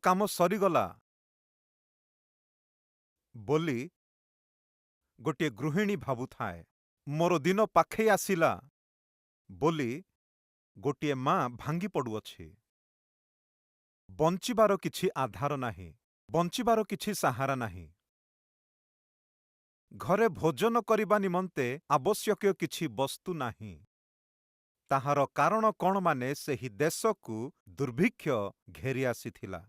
କାମ ସରିଗଲା ବୋଲି ଗୋଟିଏ ଗୃହିଣୀ ଭାବୁଥାଏ। ମୋର ଦିନ ପାଖେଇ ଆସିଲା ବୋଲି ଗୋଟିଏ ମା ଭାଙ୍ଗି ପଡ଼ୁଅଛି। ବଞ୍ଚିବାର କିଛି ଆଧାର ନାହିଁ, ବଞ୍ଚିବାର କିଛି ସାହାରା ନାହିଁ। ଘରେ ଭୋଜନ କରିବା ନିମନ୍ତେ ଆବଶ୍ୟକୀୟ କିଛି ବସ୍ତୁ ନାହିଁ। ତାହାର କାରଣ କ'ଣ? ମାନେ ସେହି ଦେଶକୁ ଦୁର୍ଭିକ୍ଷ ଘେରି ଆସିଥିଲା।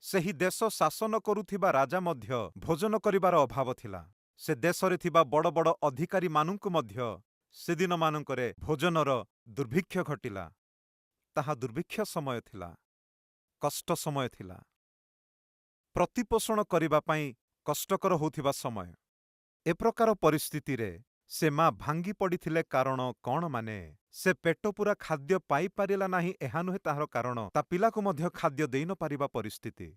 ସେହି ଦେଶ ଶାସନ କରୁଥିବା ରାଜା ମଧ୍ୟ ଭୋଜନ କରିବାର ଅଭାବ ଥିଲା। ସେ ଦେଶରେ ଥିବା ବଡ଼ ବଡ଼ ଅଧିକାରୀମାନଙ୍କୁ ମଧ୍ୟ ସେଦିନମାନଙ୍କରେ ଭୋଜନର ଦୁର୍ଭିକ୍ଷ ଘଟିଲା। ତାହା ଦୁର୍ଭିକ୍ଷ ସମୟ ଥିଲା, କଷ୍ଟ ସମୟ ଥିଲା, ପ୍ରତିପୋଷଣ କରିବା ପାଇଁ କଷ୍ଟକର ହେଉଥିବା ସମୟ। ଏ ପ୍ରକାର ପରିସ୍ଥିତିରେ ସେ ମା ଭାଙ୍ଗି ପଡ଼ିଥିଲେ। କାରଣ କ'ଣ? ମାନେ ସେ ପେଟ ପୂରା ଖାଦ୍ୟ ପାଇପାରିଲା ନାହିଁ, ଏହା ନୁହେଁ ତାହାର କାରଣ। ତା ପିଲାକୁ ମଧ୍ୟ ଖାଦ୍ୟ ଦେଇ ନ ପାରିବା ପରିସ୍ଥିତି।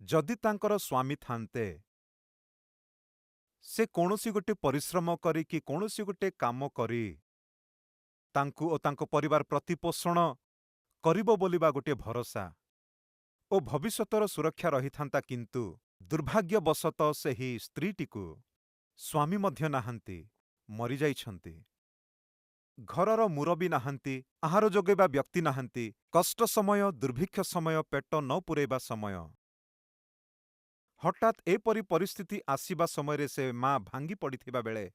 ଯଦି ତାଙ୍କର ସ୍ୱାମୀ ଥାନ୍ତେ, ସେ କୌଣସି ଗୋଟେ ପରିଶ୍ରମ କରି କି କୌଣସି ଗୋଟେ କାମ କରି ତାଙ୍କୁ ଓ ତାଙ୍କ ପରିବାର ପ୍ରତିପୋଷଣ କରିବ ବୋଲିବା ଗୋଟିଏ ଭରସା ଓ ଭବିଷ୍ୟତର ସୁରକ୍ଷା ରହିଥାନ୍ତା। କିନ୍ତୁ ଦୁର୍ଭାଗ୍ୟବଶତଃ ସେହି ସ୍ତ୍ରୀଟିକୁ ସ୍ୱାମୀ ମଧ୍ୟ ନାହାନ୍ତି, ମରିଯାଇଛନ୍ତି। ଘରର ମୁରବୀ ନାହାନ୍ତି, ଆହାର ଯୋଗାଇବା ବ୍ୟକ୍ତି ନାହାନ୍ତି। କଷ୍ଟ ସମୟ, ଦୁର୍ଭିକ୍ଷ ସମୟ, ପେଟ ନ ପୂରେଇବା ସମୟ। ହଠାତ୍ ଏପରି ପରିସ୍ଥିତି ଆସିବା ସମୟରେ ସେ ମା ଭାଙ୍ଗି ପଡ଼ିଥିବା ବେଳେ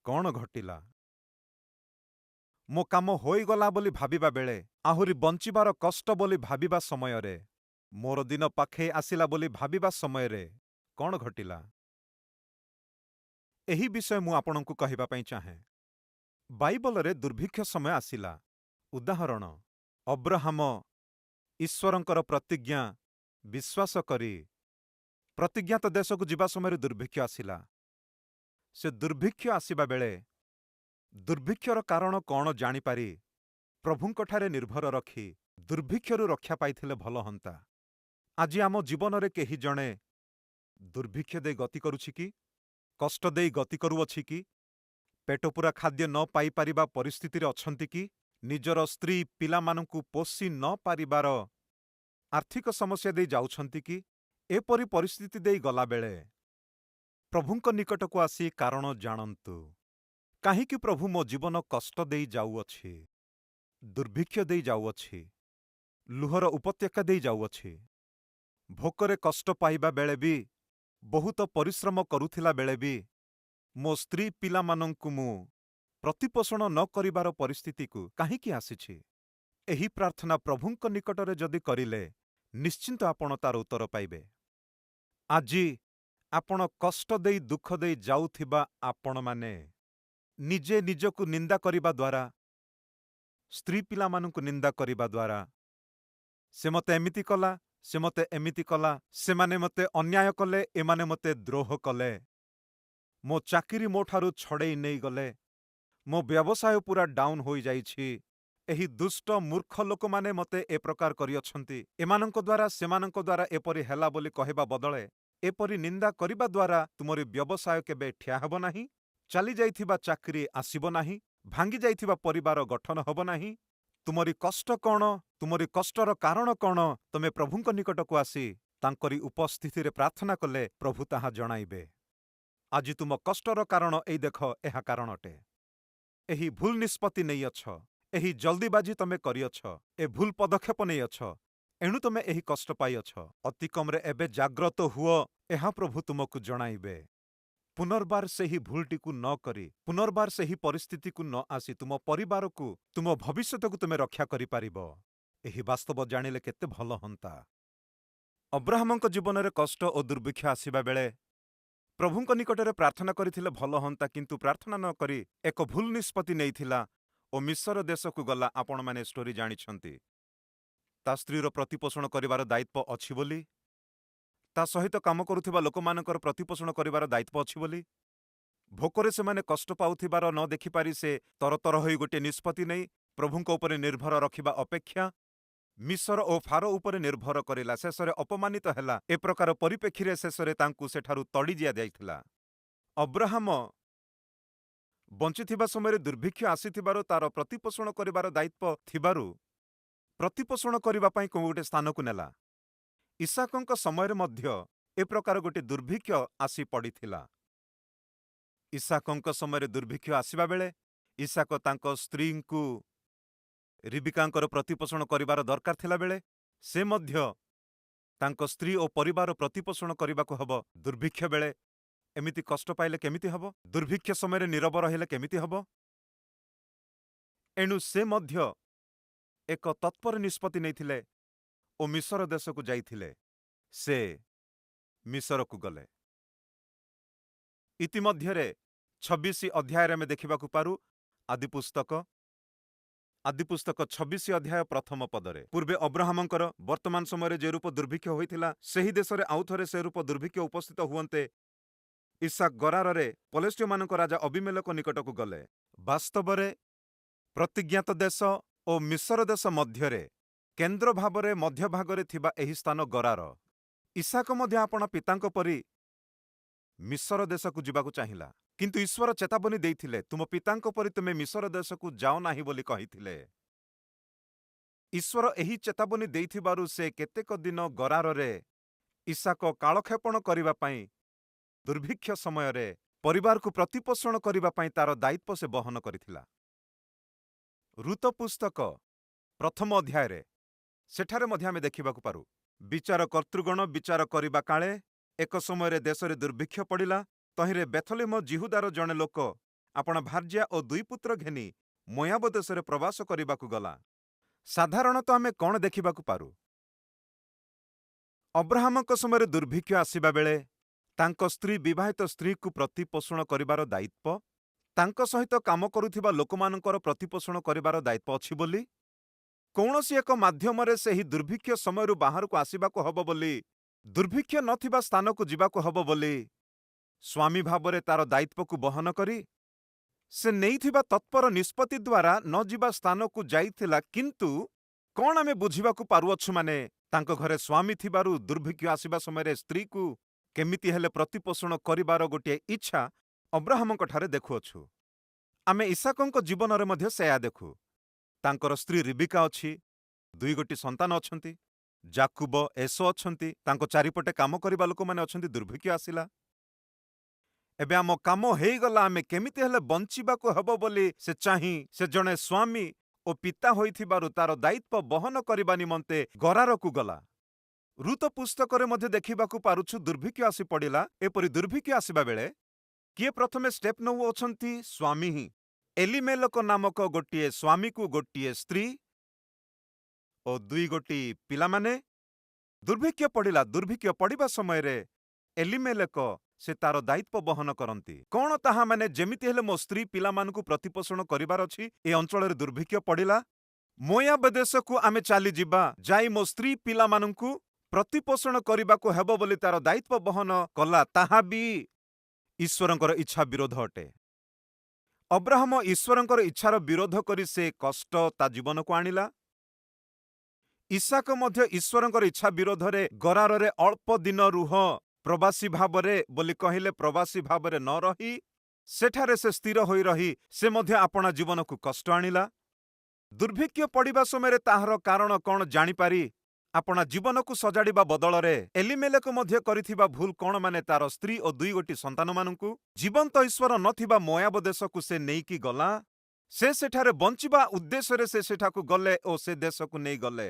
କ'ଣ ଘଟିଲା? ମୋ କାମ ହୋଇଗଲା ବୋଲି ଭାବିବା ବେଳେ, ଆହୁରି ବଞ୍ଚିବାର କଷ୍ଟ ବୋଲି ଭାବିବା ସମୟରେ, ମୋର ଦିନ ପାଖେଇ ଆସିଲା ବୋଲି ଭାବିବା ସମୟରେ କ'ଣ ଘଟିଲା? ଏହି ବିଷୟ ମୁଁ ଆପଣଙ୍କୁ କହିବା ପାଇଁ ଚାହେଁ। ବାଇବଲରେ ଦୁର୍ଭିକ୍ଷ ସମୟ ଆସିଲା। ଉଦାହରଣ, ଅବ୍ରାହମ ଈଶ୍ୱରଙ୍କର ପ୍ରତିଜ୍ଞା ବିଶ୍ୱାସ କରି ପ୍ରତିଜ୍ଞାତ ଦେଶକୁ ଯିବା ସମୟରେ ଦୁର୍ଭିକ୍ଷ ଆସିଲା। ସେ ଦୁର୍ଭିକ୍ଷ ଆସିବା ବେଳେ ଦୁର୍ଭିକ୍ଷର କାରଣ କ'ଣ ଜାଣିପାରି ପ୍ରଭୁଙ୍କଠାରେ ନିର୍ଭର ରଖି ଦୁର୍ଭିକ୍ଷରୁ ରକ୍ଷା ପାଇଥିଲେ ଭଲ ହୁଅନ୍ତା। ଆଜି ଆମ ଜୀବନରେ କେହି ଜଣେ ଦୁର୍ଭିକ୍ଷ ଦେଇ ଗତି କରୁଛି କି? କଷ୍ଟ ଦେଇ ଗତି କରୁଅଛି କି? ପେଟ ପୂରା ଖାଦ୍ୟ ନ ପାଇପାରିବା ପରିସ୍ଥିତିରେ ଅଛନ୍ତି କି? ନିଜର ସ୍ତ୍ରୀ ପିଲାମାନଙ୍କୁ ପୋଷି ନ ପାରିବାର ଆର୍ଥିକ ସମସ୍ୟା ଦେଇ ଯାଉଛନ୍ତି କି? ଏପରି ପରିସ୍ଥିତି ଦେଇ ଗଲାବେଳେ ପ୍ରଭୁଙ୍କ ନିକଟକୁ ଆସି କାରଣ ଜାଣନ୍ତୁ। କାହିଁକି ପ୍ରଭୁ ମୋ ଜୀବନ କଷ୍ଟ ଦେଇ ଯାଉଅଛି, ଦୁର୍ଭିକ୍ଷ ଦେଇ ଯାଉଅଛି, ଲୁହର ଉପତ୍ୟକା ଦେଇ ଯାଉଅଛି? ଭୋକରେ କଷ୍ଟ ପାଇବା ବେଳେ ବି, ବହୁତ ପରିଶ୍ରମ କରୁଥିଲା ବେଳେ ବି ମୋ ସ୍ତ୍ରୀ ପିଲାମାନଙ୍କୁ ମୁଁ ପ୍ରତିପୋଷଣ ନ କରିବାର ପରିସ୍ଥିତିକୁ କାହିଁକି ଆସିଛି? ଏହି ପ୍ରାର୍ଥନା ପ୍ରଭୁଙ୍କ ନିକଟରେ ଯଦି କରିଲେ ନିଶ୍ଚିନ୍ତ ଆପଣ ତାର ଉତ୍ତର ପାଇବେ। ଆଜି ଆପଣ କଷ୍ଟ ଦେଇ ଦୁଃଖ ଦେଇ ଯାଉଥିବା ଆପଣମାନେ ନିଜେ ନିଜକୁ ନିନ୍ଦା କରିବା ଦ୍ୱାରା, ସ୍ତ୍ରୀ ପିଲାମାନଙ୍କୁ ନିନ୍ଦା କରିବା ଦ୍ୱାରା, ସେ ମୋତେ ଏମିତି କଲା, ସେ ମୋତେ ଏମିତି କଲା, ସେମାନେ ମୋତେ ଅନ୍ୟାୟ କଲେ, ଏମାନେ ମୋତେ ଦ୍ରୋହ କଲେ, ମୋ ଚାକିରି ମୋଠାରୁ ଛଡ଼େଇ ନେଇଗଲେ, ମୋ ବ୍ୟବସାୟ ପୁରା ଡାଉନ୍ ହୋଇଯାଇଛି, ଏହି ଦୁଷ୍ଟ ମୂର୍ଖ ଲୋକମାନେ ମୋତେ ଏ ପ୍ରକାର କରିଅଛନ୍ତି, ଏମାନଙ୍କ ଦ୍ୱାରା ସେମାନଙ୍କ ଦ୍ୱାରା ଏପରି ହେଲା ବୋଲି କହିବା ବଦଳେ ଏପରି ନିନ୍ଦା କରିବା ଦ୍ୱାରା ତୁମରି ବ୍ୟବସାୟ କେବେ ଠିଆ ହେବ ନାହିଁ, ଚାଲି ଯାଇଥିବା ଚାକିରି ଆସିବ ନାହିଁ, ଭାଙ୍ଗି ଯାଇଥିବା ପରିବାର ଗଠନ ହେବ ନାହିଁ। ତୁମରି କଷ୍ଟ କ'ଣ? ତୁମରି କଷ୍ଟର କାରଣ କ'ଣ? ତୁମେ ପ୍ରଭୁଙ୍କ ନିକଟକୁ ଆସି ତାଙ୍କରି ଉପସ୍ଥିତିରେ ପ୍ରାର୍ଥନା କଲେ ପ୍ରଭୁ ତାହା ଜଣାଇବେ। ଆଜି ତୁମ କଷ୍ଟର କାରଣ ଏଇ ଦେଖ, ଏହା କାରଣ ଅଟେ। ଏହି ଭୁଲ ନିଷ୍ପତ୍ତି ନେଇଅଛ, ଏହି ଜଲ୍ଦିବାଜି ତମେ କରିଅଛ, ଏ ଭୁଲ ପଦକ୍ଷେପ ନେଇଅଛ, ଏଣୁ ତୁମେ ଏହି କଷ୍ଟ ପାଇଅଛ। ଅତି କମରେ ଏବେ ଜାଗ୍ରତ ହୁଅ, ଏହା ପ୍ରଭୁ ତୁମକୁ ଜଣାଇବେ। ପୁନର୍ବାର ସେହି ଭୁଲଟିକୁ ନ କରି, ପୁନର୍ବାର ସେହି ପରିସ୍ଥିତିକୁ ନ ଆସି ତୁମ ପରିବାରକୁ, ତୁମ ଭବିଷ୍ୟତକୁ ତୁମେ ରକ୍ଷା କରିପାରିବ। ଏହି ବାସ୍ତବ ଜାଣିଲେ କେତେ ଭଲ ହୁଅନ୍ତା। ଅବ୍ରାହମଙ୍କ ଜୀବନରେ କଷ୍ଟ ଓ ଦୁର୍ଭିକ୍ଷ ଆସିବା ବେଳେ ପ୍ରଭୁଙ୍କ ନିକଟରେ ପ୍ରାର୍ଥନା କରିଥିଲେ ଭଲ ହୁଅନ୍ତା, କିନ୍ତୁ ପ୍ରାର୍ଥନା ନ କରି ଏକ ଭୁଲ ନିଷ୍ପତ୍ତି ନେଇଥିଲା ଓ ମିଶ୍ର ଦେଶକୁ ଗଲା। ଆପଣମାନେ ଷ୍ଟୋରି ଜାଣିଛନ୍ତି। ତା ସ୍ତ୍ରୀର ପ୍ରତିପୋଷଣ କରିବାର ଦାୟିତ୍ୱ ଅଛି ବୋଲି, ତା ସହିତ କାମ କରୁଥିବା ଲୋକମାନଙ୍କର ପ୍ରତିପୋଷଣ କରିବାର ଦାୟିତ୍ୱ ଅଛି ବୋଲି, ଭୋକରେ ସେମାନେ କଷ୍ଟ ପାଉଥିବାର ନ ଦେଖିପାରି ସେ ତରତର ହୋଇ ଗୋଟିଏ ନିଷ୍ପତ୍ତି ନେଇ ପ୍ରଭୁଙ୍କ ଉପରେ ନିର୍ଭର ରଖିବା ଅପେକ୍ଷା ମିଶ୍ର ଓ ଫାରୋ ଉପରେ ନିର୍ଭର କରିଲା। ଶେଷରେ ଅପମାନିତ ହେଲା। ଏ ପ୍ରକାର ପରିପ୍ରେକ୍ଷୀରେ ଶେଷରେ ତାଙ୍କୁ ସେଠାରୁ ତଡ଼ି ଦିଆଯାଇଥିଲା। ଅବ୍ରାହମ ବଞ୍ଚିଥିବା ସମୟରେ ଦୁର୍ଭିକ୍ଷ ଆସିଥିବାରୁ ତାର ପ୍ରତିପୋଷଣ କରିବାର ଦାୟିତ୍ୱ ଥିବାରୁ ପ୍ରତିପୋଷଣ କରିବା ପାଇଁ କେଉଁ ଗୋଟେ ସ୍ଥାନକୁ ନେଲା। ଇସାକଙ୍କ ସମୟରେ ମଧ୍ୟ ଏ ପ୍ରକାର ଗୋଟିଏ ଦୁର୍ଭିକ୍ଷ ଆସି ପଡ଼ିଥିଲା। ଇସାକଙ୍କ ସମୟରେ ଦୁର୍ଭିକ୍ଷ ଆସିବା ବେଳେ ଇସାକ ତାଙ୍କ ସ୍ତ୍ରୀଙ୍କୁ ରିବିକାଙ୍କର ପ୍ରତିପୋଷଣ କରିବାର ଦରକାର ଥିଲାବେଳେ ସେ ମଧ୍ୟ ତାଙ୍କ ସ୍ତ୍ରୀ ଓ ପରିବାର ପ୍ରତିପୋଷଣ କରିବାକୁ ହେବ। ଦୁର୍ଭିକ୍ଷ ବେଳେ ଏମିତି କଷ୍ଟ ପାଇଲେ କେମିତି ହେବ? ଦୁର୍ଭିକ୍ଷ ସମୟରେ ନୀରବ ରହିଲେ କେମିତି ହେବ? ଏଣୁ ସେ ମଧ୍ୟ ଏକ ତତ୍ପର ନିଷ୍ପତ୍ତି ନେଇଥିଲେ ଓ ମିଶର ଦେଶକୁ ଯାଇଥିଲେ। ସେ ମିଶରକୁ ଗଲେ। ଇତିମଧ୍ୟରେ 26 ଅଧ୍ୟାୟରେ ଆମେ ଦେଖିବାକୁ ପାରୁ ଆଦିପୁସ୍ତକ 26 ଅଧ୍ୟାୟ ପ୍ରଥମ ପଦରେ ପୂର୍ବେ ଅବ୍ରାହମଙ୍କର ବର୍ତ୍ତମାନ ସମୟରେ ଯେ ରୂପ ଦୁର୍ଭିକ୍ଷ ହୋଇଥିଲା ସେହି ଦେଶରେ ଆଉଥରେ ସେ ରୂପ ଦୁର୍ଭିକ୍ଷ ଉପସ୍ଥିତ ହୁଅନ୍ତେ ଇସାକ ଗରାରରେ ପଲେଷ୍ଟିୟମାନଙ୍କ ରାଜା ଅବିମେଲେକ ନିକଟକୁ ଗଲେ। ବାସ୍ତବରେ ପ୍ରତିଜ୍ଞାତ ଦେଶ ଓ ମିଶର ଦେଶ ମଧ୍ୟରେ କେନ୍ଦ୍ର ଭାବରେ ମଧ୍ୟଭାଗରେ ଥିବା ଏହି ସ୍ଥାନ ଗରାର। ଇସାକ ମଧ୍ୟ ଆପଣ ପିତାଙ୍କ ପରି ମିଶର ଦେଶକୁ ଯିବାକୁ ଚାହିଁଲା, କିନ୍ତୁ ଈଶ୍ୱର ଚେତାବନୀ ଦେଇଥିଲେ ତୁମ ପିତାଙ୍କ ପରି ତୁମେ ମିଶର ଦେଶକୁ ଯାଅ ନାହିଁ ବୋଲି କହିଥିଲେ। ଈଶ୍ୱର ଏହି ଚେତାବନୀ ଦେଇଥିବାରୁ ସେ କେତେକ ଦିନ ଗରାରରେ ଇସାକ କାଳକ୍ଷେପଣ କରିବା ପାଇଁ ଦୁର୍ଭିକ୍ଷ ସମୟରେ ପରିବାରକୁ ପ୍ରତିପୋଷଣ କରିବା ପାଇଁ ତାର ଦାୟିତ୍ୱ ସେ ବହନ କରିଥିଲା। ଋତ ପୁସ୍ତକ ପ୍ରଥମ ଅଧ୍ୟାୟରେ ସେଠାରେ ମଧ୍ୟ ଆମେ ଦେଖିବାକୁ ପାରୁ ବିଚାର କର୍ତ୍ତୃଗଣ ବିଚାର କରିବା କାଳେ ଏକ ସମୟରେ ଦେଶରେ ଦୁର୍ଭିକ୍ଷ ପଡ଼ିଲା। ତହିଁରେ ବେଥଲେମ ଜିହୁଦାର ଜଣେ ଲୋକ ଆପଣା ଭାର୍ଯ୍ୟା ଓ 2 ପୁତ୍ର ଘେନି ମୋୟାବ ଦେଶରେ ପ୍ରବାସ କରିବାକୁ ଗଲା। ସାଧାରଣତଃ ଆମେ କ'ଣ ଦେଖିବାକୁ ପାରୁ? ଅବ୍ରାହମଙ୍କ ସମୟରେ ଦୁର୍ଭିକ୍ଷ ଆସିବା ବେଳେ ତାଙ୍କ ସ୍ତ୍ରୀ ବିବାହିତ ସ୍ତ୍ରୀକୁ ପ୍ରତିପୋଷଣ କରିବାର ଦାୟିତ୍ୱ, ତାଙ୍କ ସହିତ କାମ କରୁଥିବା ଲୋକମାନଙ୍କର ପ୍ରତିପୋଷଣ କରିବାର ଦାୟିତ୍ୱ ଅଛି ବୋଲି, କୌଣସି ଏକ ମାଧ୍ୟମରେ ସେହି ଦୁର୍ଭିକ୍ଷ ସମୟରୁ ବାହାରକୁ ଆସିବାକୁ ହେବ ବୋଲି, ଦୁର୍ଭିକ୍ଷ ନଥିବା ସ୍ଥାନକୁ ଯିବାକୁ ହେବ ବୋଲି ସ୍ୱାମୀ ଭାବରେ ତାର ଦାୟିତ୍ୱକୁ ବହନ କରି ସେ ନେଇଥିବା ତତ୍ପର ନିଷ୍ପତ୍ତି ଦ୍ୱାରା ନ ଯିବା ସ୍ଥାନକୁ ଯାଇଥିଲା। କିନ୍ତୁ କ'ଣ ଆମେ ବୁଝିବାକୁ ପାରୁଅଛୁ ମାନେ ତାଙ୍କ ଘରେ ସ୍ୱାମୀ ଥିବାରୁ ଦୁର୍ଭିକ୍ଷ ଆସିବା ସମୟରେ ସ୍ତ୍ରୀକୁ କେମିତି ହେଲେ ପ୍ରତିପୋଷଣ କରିବାର ଗୋଟିଏ ଇଚ୍ଛା ଅବ୍ରାହମଙ୍କଠାରେ ଦେଖୁଅଛୁ। ଆମେ ଇସାକଙ୍କ ଜୀବନରେ ମଧ୍ୟ ସେୟା ଦେଖୁ। ତାଙ୍କର ସ୍ତ୍ରୀ ରିବିକା ଅଛି, 2 ଗୋଟି ସନ୍ତାନ ଅଛନ୍ତି, ଜାକୁବ ଏସୋ ଅଛନ୍ତି, ତାଙ୍କ ଚାରିପଟେ କାମ କରିବା ଲୋକମାନେ ଅଛନ୍ତି। ଦୁର୍ଭିକ୍ଷ ଆସିଲା, ଏବେ ଆମ କାମ ହେଇଗଲା, ଆମେ କେମିତି ହେଲେ ବଞ୍ଚିବାକୁ ହେବ ବୋଲି ସେ ଚାହିଁ ସେ ଜଣେ ସ୍ୱାମୀ ଓ ପିତା ହୋଇଥିବାରୁ ତାର ଦାୟିତ୍ୱ ବହନ କରିବା ନିମନ୍ତେ ଗରାରକୁ ଗଲା। ଋତ ପୁସ୍ତକରେ ମଧ୍ୟ ଦେଖିବାକୁ ପାରୁଛୁ ଦୁର୍ଭିକ୍ଷ ଆସି ପଡ଼ିଲା। ଏପରି ଦୁର୍ଭିକ୍ଷ ଆସିବା ବେଳେ କିଏ ପ୍ରଥମେ ଷ୍ଟେପ୍ ନେଉଅଛନ୍ତି? ସ୍ୱାମୀ ହିଁ। ଏଲିମେଲକ ନାମକ ଗୋଟିଏ ସ୍ୱାମୀକୁ ଗୋଟିଏ ସ୍ତ୍ରୀ ଓ 2 ଗୋଟି ପିଲାମାନେ। ଦୁର୍ଭିକ୍ଷ ପଡ଼ିଲା। ଦୁର୍ଭିକ୍ଷ ପଡ଼ିବା ସମୟରେ ଏଲିମେଲେକ ସେ ତାର ଦାୟିତ୍ୱ ବହନ କରନ୍ତି। କ'ଣ ତାହା ମାନେ ଯେମିତି ହେଲେ ମୋ ସ୍ତ୍ରୀ ପିଲାମାନଙ୍କୁ ପ୍ରତିପୋଷଣ କରିବାର ଅଛି? ଏ ଅଞ୍ଚଳରେ ଦୁର୍ଭିକ୍ଷ ପଡ଼ିଲା, ମୋୟାବ ଦେଶକୁ ଆମେ ଚାଲିଯିବା, ଯାଇ ମୋ ସ୍ତ୍ରୀ ପିଲାମାନଙ୍କୁ ପ୍ରତିପୋଷଣ କରିବାକୁ ହେବ ବୋଲି ତାର ଦାୟିତ୍ୱ ବହନ କଲା। ତାହା ବି ଈଶ୍ୱରଙ୍କର ଇଚ୍ଛା ବିରୋଧ ଅଟେ। ଅବ୍ରାହମ ଈଶ୍ୱରଙ୍କର ଇଚ୍ଛାର ବିରୋଧ କରି ସେ କଷ୍ଟ ତା ଜୀବନକୁ ଆଣିଲା। ଇସାକ ମଧ୍ୟ ଈଶ୍ୱରଙ୍କର ଇଚ୍ଛା ବିରୋଧରେ ଗରାରରେ ଅଳ୍ପ ଦିନ ରୁହ, ପ୍ରବାସୀ ଭାବରେ ବୋଲି କହିଲେ ପ୍ରବାସୀ ଭାବରେ ନ ରହି ସେଠାରେ ସେ ସ୍ଥିର ହୋଇ ରହି ସେ ମଧ୍ୟ ଆପଣା ଜୀବନକୁ କଷ୍ଟ ଆଣିଲା। ଦୁର୍ଭିକ୍ଷ ପଡ଼ିବା ସମୟରେ ତାହାର କାରଣ କ'ଣ ଜାଣିପାରି ଆପଣା ଜୀବନକୁ ସଜାଡ଼ିବା ବଦଳରେ ଏଲିମେଲେକ ମଧ୍ୟ କରିଥିବା ଭୁଲ କ'ଣ ମାନେ ତାର ସ୍ତ୍ରୀ ଓ 2 ଗୋଟି ସନ୍ତାନମାନଙ୍କୁ ଜୀବନ୍ତ ଈଶ୍ୱର ନଥିବା ମୋୟାବ ଦେଶକୁ ସେ ନେଇକି ଗଲା। ସେ ସେଠାରେ ବଞ୍ଚିବା ଉଦ୍ଦେଶ୍ୟରେ ସେ ସେଠାକୁ ଗଲେ ଓ ସେ ଦେଶକୁ ନେଇ ଗଲେ।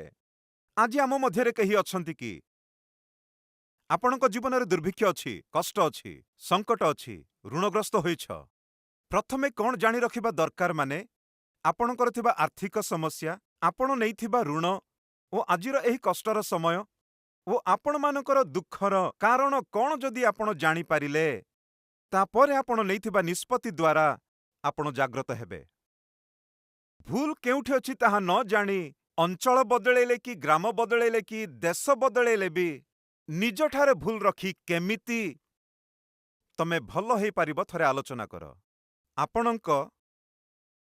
ଆଜି ଆମ ମଧ୍ୟରେ କେହି ଅଛନ୍ତି କି? ଆପଣଙ୍କ ଜୀବନରେ ଦୁର୍ଭିକ୍ଷ ଅଛି, କଷ୍ଟ ଅଛି, ସଙ୍କଟ ଅଛି, ଋଣଗ୍ରସ୍ତ ହୋଇଛ। ପ୍ରଥମେ କ'ଣ ଜାଣି ରଖିବା ଦରକାର ମାନେ ଆପଣଙ୍କର ଥିବା ଆର୍ଥିକ ସମସ୍ୟା, ଆପଣ ନେଇଥିବା ଋଣ ଓ ଆଜିର ଏହି କଷ୍ଟର ସମୟ ଓ ଆପଣମାନଙ୍କର ଦୁଃଖର କାରଣ କ'ଣ ଯଦି ଆପଣ ଜାଣିପାରିଲେ, ତାପରେ ଆପଣ ନେଇଥିବା ନିଷ୍ପତ୍ତି ଦ୍ୱାରା ଆପଣ ଜାଗ୍ରତ ହେବେ। ଭୁଲ କେଉଁଠି ଅଛି ତାହା ନ ଜାଣି ଅଞ୍ଚଳ ବଦଳେଇଲେ କି ଗ୍ରାମ ବଦଳେଇଲେ କି ଦେଶ ବଦଳେଇଲେ ବି ନିଜଠାରେ ଭୁଲ ରଖି କେମିତି ତମେ ଭଲ ହେଇପାରିବ ଥରେ ଆଲୋଚନା କର। ଆପଣଙ୍କ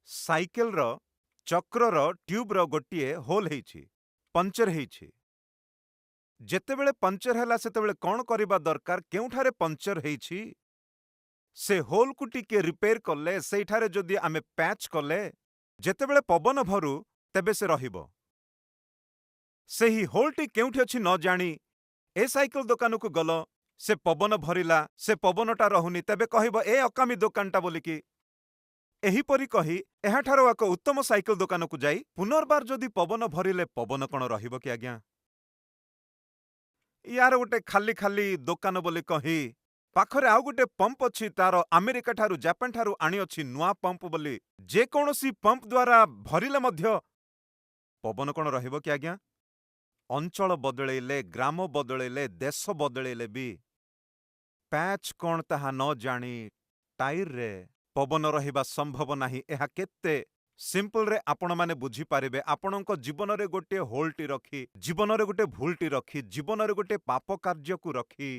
ସାଇକେଲର ଚକ୍ରର ଟ୍ୟୁବ୍ର ଗୋଟିଏ ହୋଲ୍ ହେଇଛି, ପଞ୍ଚର ହେଇଛି। ଯେତେବେଳେ ପଞ୍ଚର ହେଲା ସେତେବେଳେ କ'ଣ କରିବା ଦରକାର? କେଉଁଠାରେ ପଞ୍ଚର ହେଇଛି ସେ ହୋଲ୍କୁ ଟିକେ ରିପେୟାର କଲେ, ସେଇଠାରେ ଯଦି ଆମେ ପ୍ୟାଚ୍ କଲେ, ଯେତେବେଳେ ପବନ ଭରୁ ତେବେ ସେ ରହିବ। ସେହି ହୋଲ୍ଟି କେଉଁଠି ଅଛି ନ ଜାଣି ଏ ସାଇକେଲ ଦୋକାନକୁ ଗଲ, ସେ ପବନ ଭରିଲା, ସେ ପବନଟା ରହୁନି, ତେବେ କହିବ ଏ ଅକାମୀ ଦୋକାନଟା ବୋଲିକି। ଏହିପରି କହି ଏହାଠାରୁ ଏକ ଉତ୍ତମ ସାଇକେଲ ଦୋକାନକୁ ଯାଇ ପୁନର୍ବାର ଯଦି ପବନ ଭରିଲେ ପବନ କ'ଣ ରହିବ କି ଆଜ୍ଞା? ୟାର ଗୋଟେ ଖାଲି ଖାଲି ଦୋକାନ ବୋଲି କହି ପାଖରେ ଆଉ ଗୋଟେ ପମ୍ପ ଅଛି, ତାର ଆମେରିକା ଠାରୁ ଜାପାନ ଠାରୁ ଆଣିଅଛି ନୂଆ ପମ୍ପ ବୋଲି, ଯେକୌଣସି ପମ୍ପ ଦ୍ୱାରା ଭରିଲେ ମଧ୍ୟ ପବନ କ'ଣ ରହିବ କି ଆଜ୍ଞା? ଅଞ୍ଚଳ ବଦଳେଇଲେ, ଗ୍ରାମ ବଦଳେଇଲେ, ଦେଶ ବଦଳେଇଲେ ବି ପ୍ୟାଚ୍ କ'ଣ ତାହା ନ ଜାଣି ଟାୟାରରେ ପବନ ରହିବା ସମ୍ଭବ ନାହିଁ। ଏହା କେତେ ସିମ୍ପଲରେ ଆପଣମାନେ ବୁଝିପାରିବେ। ଆପଣଙ୍କ ଜୀବନରେ ଗୋଟିଏ ହୋଲ୍ଟି ରଖି, ଜୀବନରେ ଗୋଟେ ଭୁଲଟି ରଖି, ଜୀବନରେ ଗୋଟେ ପାପ କାର୍ଯ୍ୟକୁ ରଖି,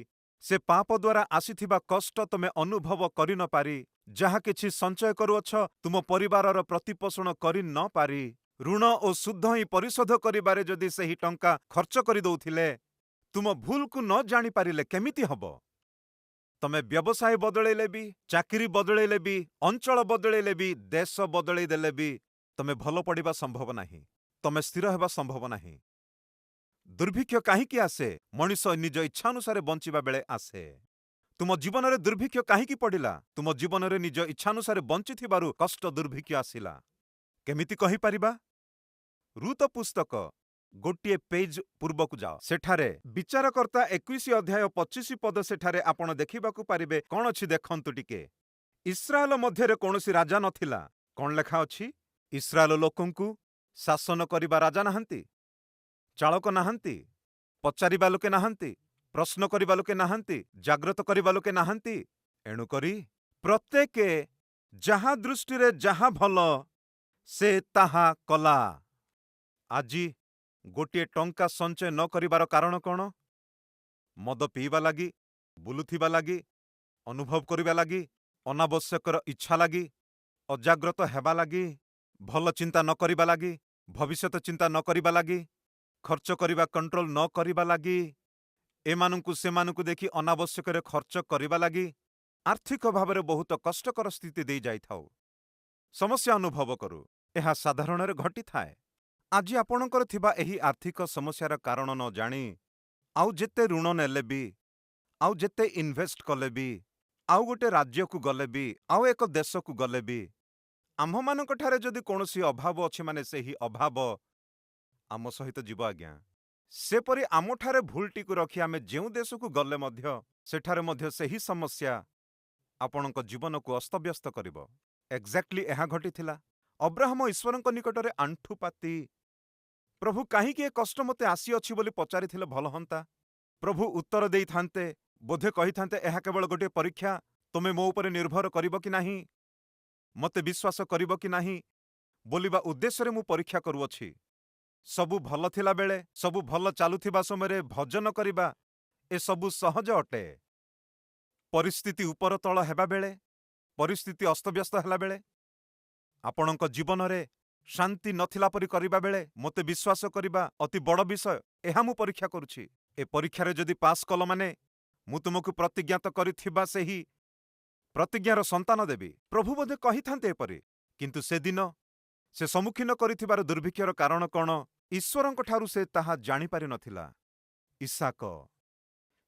ସେ ପାପ ଦ୍ୱାରା ଆସିଥିବା କଷ୍ଟ ତମେ ଅନୁଭବ କରି ନ ପାରି, ଯାହା କିଛି ସଞ୍ଚୟ କରୁଅଛ ତୁମ ପରିବାରର ପ୍ରତିପୋଷଣ କରି ନ ପାରି, ଋଣ ଓ ସୁଧ ହିଁ ପରିଶୋଧ କରିବାରେ ଯଦି ସେହି ଟଙ୍କା ଖର୍ଚ୍ଚ କରିଦଉଥିଲେ, ତୁମ ଭୁଲକୁ ନ ଜାଣିପାରିଲେ କେମିତି ହବ? ତମେ ବ୍ୟବସାୟ ବଦଳେଇଲେ ବି, ଚାକିରି ବଦଳେଇଲେ ବି, ଅଞ୍ଚଳ ବଦଳେଇଲେ ବି, ଦେଶ ବଦଳେଇ ଦେଲେ ବି ତମେ ଭଲ ପଡ଼ିବା ସମ୍ଭବ ନାହିଁ। ତମେ ସ୍ଥିର ହେବା ସମ୍ଭବ ନାହିଁ। ଦୁର୍ଭିକ୍ଷ କାହିଁକି ଆସେ? ମଣିଷ ନିଜ ଇଚ୍ଛାନୁସାରେ ବଞ୍ଚିବା ବେଳେ ଆସେ। ତୁମ ଜୀବନରେ ଦୁର୍ଭିକ୍ଷ କାହିଁକି ପଡ଼ିଲା? ତୁମ ଜୀବନରେ ନିଜ ଇଚ୍ଛାନୁସାରେ ବଞ୍ଚିଥିବାରୁ କଷ୍ଟ ଦୁର୍ଭିକ୍ଷ ଆସିଲା। କେମିତି କହିପାରିବା? ଋତ ପୁସ୍ତକ ଗୋଟିଏ ପେଜ ପୂର୍ବକୁ ଯାଅ। ସେଠାରେ ବିଚାରକର୍ତ୍ତା 21 ଅଧ୍ୟାୟ 25 ପଦ ସେଠାରେ ଆପଣ ଦେଖିବାକୁ ପାରିବେ। କ'ଣ ଅଛି ଦେଖନ୍ତୁ ଟିକେ। ଇସ୍ରାଏଲ ମଧ୍ୟରେ କୌଣସି ରାଜା ନଥିଲା। କ'ଣ ଲେଖା ଅଛି? ଇସ୍ରାଏଲ ଲୋକଙ୍କୁ ଶାସନ କରିବା ରାଜା ନାହାନ୍ତି, ଚାଳକ ନାହାନ୍ତି, ପଚାରିବା ଲୋକେ ନାହାନ୍ତି, ପ୍ରଶ୍ନ କରିବା ଲୋକେ ନାହାନ୍ତି, ଜାଗ୍ରତ କରିବା ଲୋକେ ନାହାନ୍ତି। ଏଣୁକରି ପ୍ରତ୍ୟେକେ ଯାହା ଦୃଷ୍ଟିରେ ଯାହା ଭଲ ସେ ତାହା କଲା। ଆଜି ଗୋଟିଏ ଟଙ୍କା ସଞ୍ଚୟ ନ କରିବାର କାରଣ କ'ଣ? ମଦ ପିଇବା ଲାଗି, ବୁଲୁଥିବା ଲାଗି, ଅନୁଭବ କରିବା ଲାଗି, ଅନାବଶ୍ୟକର ଇଚ୍ଛା ଲାଗି, ଅଜାଗ୍ରତ ହେବା ଲାଗି, ଭଲ ଚିନ୍ତା ନ କରିବା ଲାଗି, ଭବିଷ୍ୟତ ଚିନ୍ତା ନ କରିବା ଲାଗି, ଖର୍ଚ୍ଚ କରିବା କଣ୍ଟ୍ରୋଲ ନ କରିବା ଲାଗି, ଏମାନଙ୍କୁ ସେମାନଙ୍କୁ ଦେଖି ଅନାବଶ୍ୟକରେ ଖର୍ଚ୍ଚ କରିବା ଲାଗି ଆର୍ଥିକ ଭାବରେ ବହୁତ କଷ୍ଟକର ସ୍ଥିତି ଦେଇ ଯାଇଥାଉ। ସମସ୍ୟା ଅନୁଭବ କରୁ। ଏହା ସାଧାରଣରେ ଘଟିଥାଏ। ଆଜି ଆପଣଙ୍କର ଥିବା ଏହି ଆର୍ଥିକ ସମସ୍ୟାର କାରଣ ନ ଜାଣି ଆଉ ଯେତେ ଋଣ ନେଲେ ବି, ଆଉ ଯେତେ ଇନଭେଷ୍ଟ କଲେ ବି, ଆଉ ଗୋଟେ ରାଜ୍ୟକୁ ଗଲେ ବି, ଆଉ ଏକ ଦେଶକୁ ଗଲେ ବି, ଆମ୍ଭମାନଙ୍କଠାରେ ଯଦି କୌଣସି ଅଭାବ ଅଛି ମାନେ ସେହି ଅଭାବ ଆମ ସହିତ ଯିବ ଆଜ୍ଞା। ସେପରି ଆମଠାରେ ଭୁଲଟିକୁ ରଖି ଆମେ ଯେଉଁ ଦେଶକୁ ଗଲେ ମଧ୍ୟ ସେଠାରେ ମଧ୍ୟ ସେହି ସମସ୍ୟା ଆପଣଙ୍କ ଜୀବନକୁ ଅସ୍ତବ୍ୟସ୍ତ କରିବ। ଏକ୍ଜାକ୍ଟଲି ଏହା ଘଟିଥିଲା। ଅବ୍ରାହମ ଈଶ୍ୱରଙ୍କ ନିକଟରେ ଆଣ୍ଠୁ ପାତି ପ୍ରଭୁ କାହିଁକି ଏ କଷ୍ଟ ମୋତେ ଆସିଅଛି ବୋଲି ପଚାରିଥିଲେ ଭଲ ହନ୍ତା। ପ୍ରଭୁ ଉତ୍ତର ଦେଇଥାନ୍ତେ, ବୋଧେ କହିଥାନ୍ତେ ଏହା କେବଳ ଗୋଟିଏ ପରୀକ୍ଷା, ତୁମେ ମୋ ଉପରେ ନିର୍ଭର କରିବ କି ନାହିଁ, ମୋତେ ବିଶ୍ୱାସ କରିବ କି ନାହିଁ ବୋଲିବା ଉଦ୍ଦେଶ୍ୟରେ ମୁଁ ପରୀକ୍ଷା କରୁଅଛି। ସବୁ ଭଲ ଥିଲାବେଳେ, ସବୁ ଭଲ ଚାଲୁଥିବା ସମୟରେ ଭଜନ କରିବା ଏସବୁ ସହଜ ଅଟେ। ପରିସ୍ଥିତି ଉପର ତଳ ହେବା ବେଳେ, ପରିସ୍ଥିତି ଅସ୍ତବ୍ୟସ୍ତ ହେଲା ବେଳେ, ଆପଣଙ୍କ ଜୀବନରେ ଶାନ୍ତି ନଥିଲା ପରି କରିବା ବେଳେ ମୋତେ ବିଶ୍ୱାସ କରିବା ଅତି ବଡ଼ ବିଷୟ। ଏହା ମୁଁ ପରୀକ୍ଷା କରୁଛି। ଏ ପରୀକ୍ଷାରେ ଯଦି ପାସ୍ କଲ ମାନେ ମୁଁ ତୁମକୁ ପ୍ରତିଜ୍ଞାତ କରିଥିବା ସେହି ପ୍ରତିଜ୍ଞାର ସନ୍ତାନ ଦେବି। ପ୍ରଭୁ ବୋଧେ କହିଥାନ୍ତେ ଏପରି, କିନ୍ତୁ ସେଦିନ ସେ ସମ୍ମୁଖୀନ କରିଥିବାର ଦୁର୍ଭିକ୍ଷର କାରଣ କ'ଣ ଈଶ୍ୱରଙ୍କ ଠାରୁ ସେ ତାହା ଜାଣିପାରିନଥିଲା। ଇସାକ